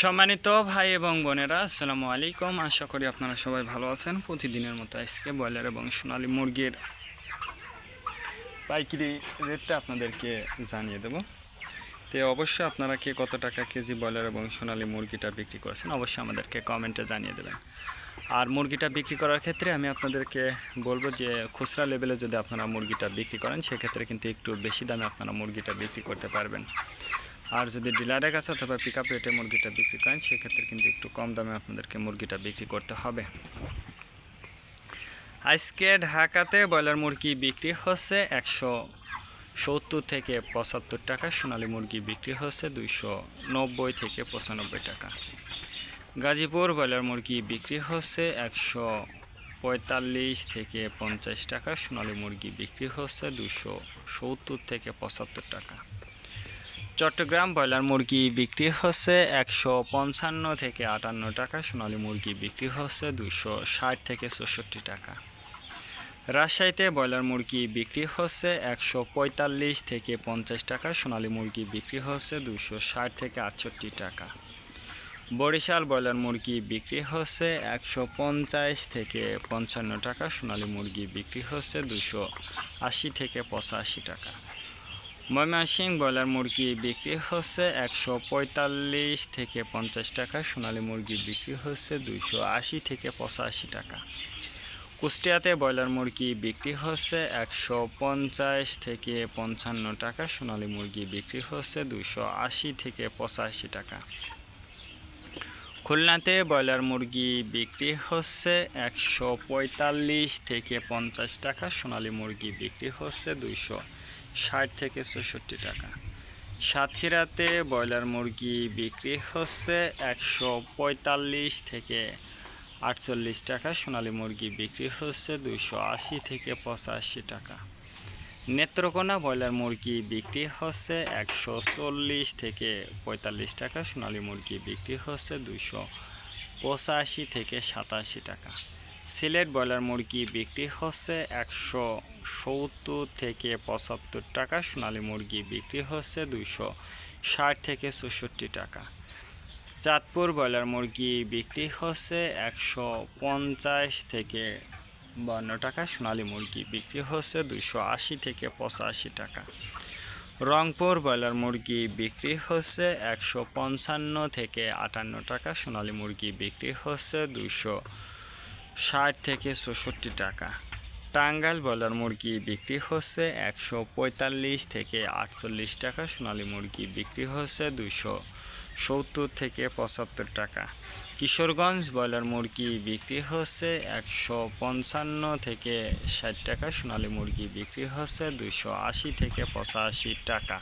সম্মানিত ভাই এবং বোনেরা, আসসালামু আলাইকুম। আশা করি আপনারা সবাই ভালো আছেন। প্রতিদিনের মতো আজকে ব্রয়লার এবং সোনালী মুরগির পাইকারি রেটটা আপনাদেরকে জানিয়ে দেব। তো অবশ্যই আপনারা কে কত টাকা কেজি ব্রয়লার এবং সোনালী মুরগিটা বিক্রি করেছেন অবশ্যই আমাদেরকে কমেন্টে জানিয়ে দেবেন। আর মুরগিটা বিক্রি করার ক্ষেত্রে আমি আপনাদেরকে বলবো যে খুচরা লেভেলে যদি আপনারা মুরগিটা বিক্রি করেন সেক্ষেত্রে কিন্তু একটু বেশি দামে আপনারা মুরগিটা বিক্রি করতে পারবেন। আর যদি ডিলারের কাছে অথবা পিক আপ রেটে মুরগিটা বিক্রি করেন সেক্ষেত্রে কিন্তু একটু কম দামে আপনাদেরকে মুরগিটা বিক্রি করতে হবে। আজকে ঢাকাতে ব্রয়লার মুরগি বিক্রি হচ্ছে 170 থেকে 75 টাকা, সোনালী মুরগি বিক্রি হচ্ছে 290 থেকে 95 টাকা। গাজীপুর ব্রয়লার মুরগি বিক্রি হচ্ছে 145 থেকে 50 টাকা, সোনালী মুরগি বিক্রি হচ্ছে 270 থেকে 75 টাকা। চট্টগ্রাম ব্রয়লার মুরগি বিক্রি হচ্ছে 155 থেকে 58 টাকা, সোনালী মুরগি বিক্রি হচ্ছে 260 থেকে 64 টাকা। রাজশাহীতে ব্রয়লার মুরগি বিক্রি হচ্ছে 145 থেকে 50 টাকা, সোনালী মুরগি বিক্রি হচ্ছে 260 থেকে 68 টাকা। বরিশাল ব্রয়লার মুরগি বিক্রি হচ্ছে 150 থেকে 55 টাকা, সোনালী মুরগি বিক্রি হচ্ছে 280 থেকে 85 টাকা। ময়মনসিংহ ব্রয়লার মুরগি বিক্রি হচ্ছে 145 থেকে 50 টাকা, সোনালী মুরগি বিক্রি হচ্ছে 280 থেকে 85 টাকা। কুষ্টিয়াতে ব্রয়লার মুরগি বিক্রি হচ্ছে 150 থেকে 55 টাকা, সোনালী মুরগি বিক্রি হচ্ছে 280 থেকে 85 টাকা। খুলনাতে ব্রয়লার মুরগি বিক্রি হচ্ছে 145 থেকে 50 টাকা, সোনালী মুরগি বিক্রি হচ্ছে 260 থেকে 64 টাকা। সাতক্ষীরাতে ব্রয়লার মুরগি বিক্রি হচ্ছে 145 থেকে 48 টাকা, সোনালী মুরগি বিক্রি হচ্ছে 280 থেকে 85 টাকা। নেত্রকোনা ব্রয়লার মুরগি বিক্রি হচ্ছে 140 থেকে 45 টাকা, সোনালী মুরগি বিক্রি হচ্ছে 285 থেকে 87 টাকা। সিলেট ব্রয়লার মুরগি বিক্রি হচ্ছে 170 থেকে 75 টাকা, সোনালী মুরগি বিক্রি হচ্ছে 260 থেকে 64 টাকা। চাঁদপুর ব্রয়লার মুরগি বিক্রি হচ্ছে 150 থেকে 52 টাকা, সোনালী মুরগি বিক্রি হচ্ছে 280 থেকে 85 টাকা। রংপুর ব্রয়লার মুরগি বিক্রি হচ্ছে 155 থেকে 58 টাকা, সোনালী মুরগি বিক্রি হচ্ছে 260 থেকে 64 টাকা। টাঙ্গাইল ব্রয়লার মুরগি বিক্রি হচ্ছে 145 থেকে 48 টাকা, সোনালী মুরগি বিক্রি হচ্ছে 270 থেকে 75 টাকা। কিশোরগঞ্জ ব্রয়লার মুরগি বিক্রি হচ্ছে 155 থেকে 60 টাকা, সোনালী মুরগি বিক্রি হচ্ছে 280 থেকে 85 টাকা।